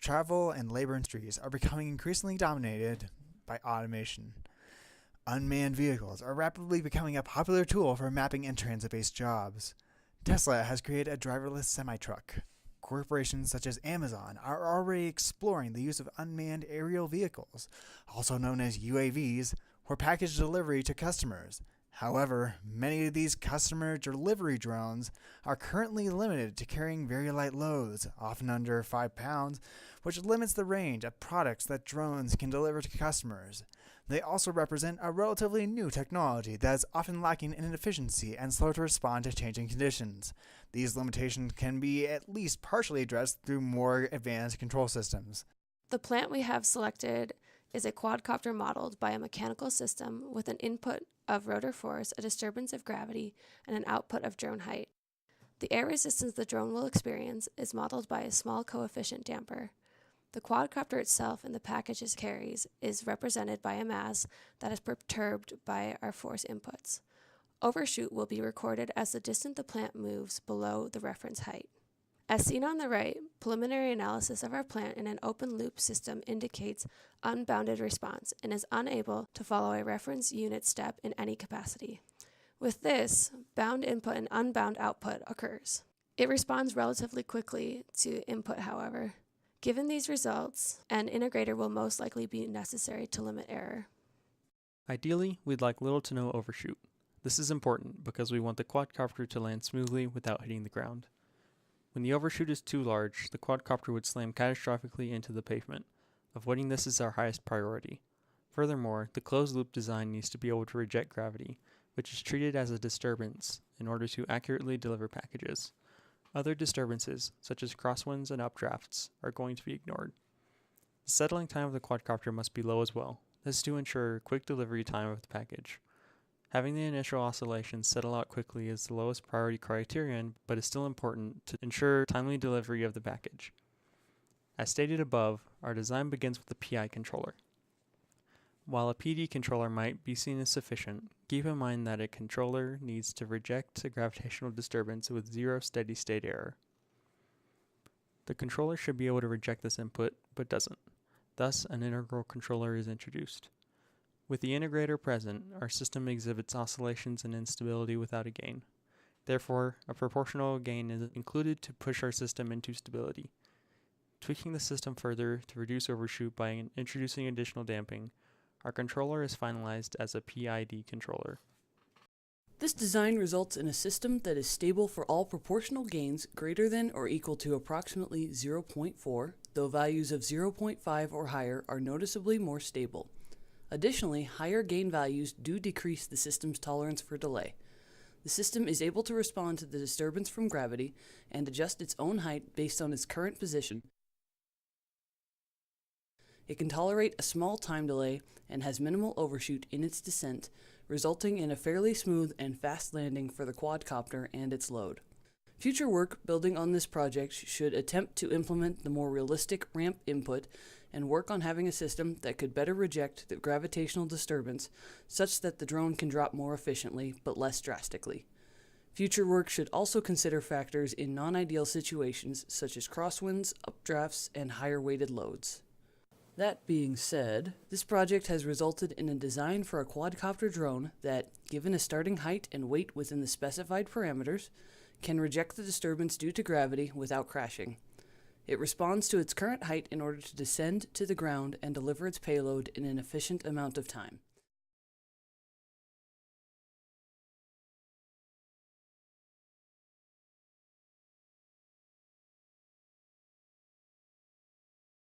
travel and labor industries are becoming increasingly dominated by automation. Unmanned vehicles are rapidly becoming a popular tool for mapping and transit-based jobs. Tesla has created a driverless semi-truck. Corporations such as Amazon are already exploring the use of unmanned aerial vehicles, also known as UAVs, for package delivery to customers. However, many of these customer delivery drones are currently limited to carrying very light loads, often under 5 pounds, which limits the range of products that drones can deliver to customers. They also represent a relatively new technology that is often lacking in efficiency and slow to respond to changing conditions. These limitations can be at least partially addressed through more advanced control systems. The plant we have selected is a quadcopter modeled by a mechanical system with an input of rotor force, a disturbance of gravity, and an output of drone height. The air resistance the drone will experience is modeled by a small coefficient damper. The quadcopter itself and the package it carries is represented by a mass that is perturbed by our force inputs. Overshoot will be recorded as the distance the plant moves below the reference height. As seen on the right, preliminary analysis of our plant in an open-loop system indicates unbounded response and is unable to follow a reference unit step in any capacity. With this, bound input and unbound output occurs. It responds relatively quickly to input, however. Given these results, an integrator will most likely be necessary to limit error. Ideally, we'd like little to no overshoot. This is important because we want the quadcopter to land smoothly without hitting the ground. When the overshoot is too large, the quadcopter would slam catastrophically into the pavement. Avoiding this is our highest priority. Furthermore, the closed-loop design needs to be able to reject gravity, which is treated as a disturbance in order to accurately deliver packages. Other disturbances, such as crosswinds and updrafts, are going to be ignored. The settling time of the quadcopter must be low as well. This is to ensure quick delivery time of the package. Having the initial oscillations settle out quickly is the lowest priority criterion, but is still important to ensure timely delivery of the package. As stated above, our design begins with a PI controller. While a PD controller might be seen as sufficient, keep in mind that a controller needs to reject a gravitational disturbance with zero steady-state error. The controller should be able to reject this input, but doesn't. Thus, an integral controller is introduced. With the integrator present, our system exhibits oscillations and instability without a gain. Therefore, a proportional gain is included to push our system into stability. Tweaking the system further to reduce overshoot by introducing additional damping, our controller is finalized as a PID controller. This design results in a system that is stable for all proportional gains greater than or equal to approximately 0.4, though values of 0.5 or higher are noticeably more stable. Additionally, higher gain values do decrease the system's tolerance for delay. The system is able to respond to the disturbance from gravity and adjust its own height based on its current position. It can tolerate a small time delay and has minimal overshoot in its descent, resulting in a fairly smooth and fast landing for the quadcopter and its load. Future work building on this project should attempt to implement the more realistic ramp input and work on having a system that could better reject the gravitational disturbance such that the drone can drop more efficiently but less drastically. Future work should also consider factors in non-ideal situations such as crosswinds, updrafts, and higher weighted loads. That being said, this project has resulted in a design for a quadcopter drone that, given a starting height and weight within the specified parameters, can reject the disturbance due to gravity without crashing. It responds to its current height in order to descend to the ground and deliver its payload in an efficient amount of time.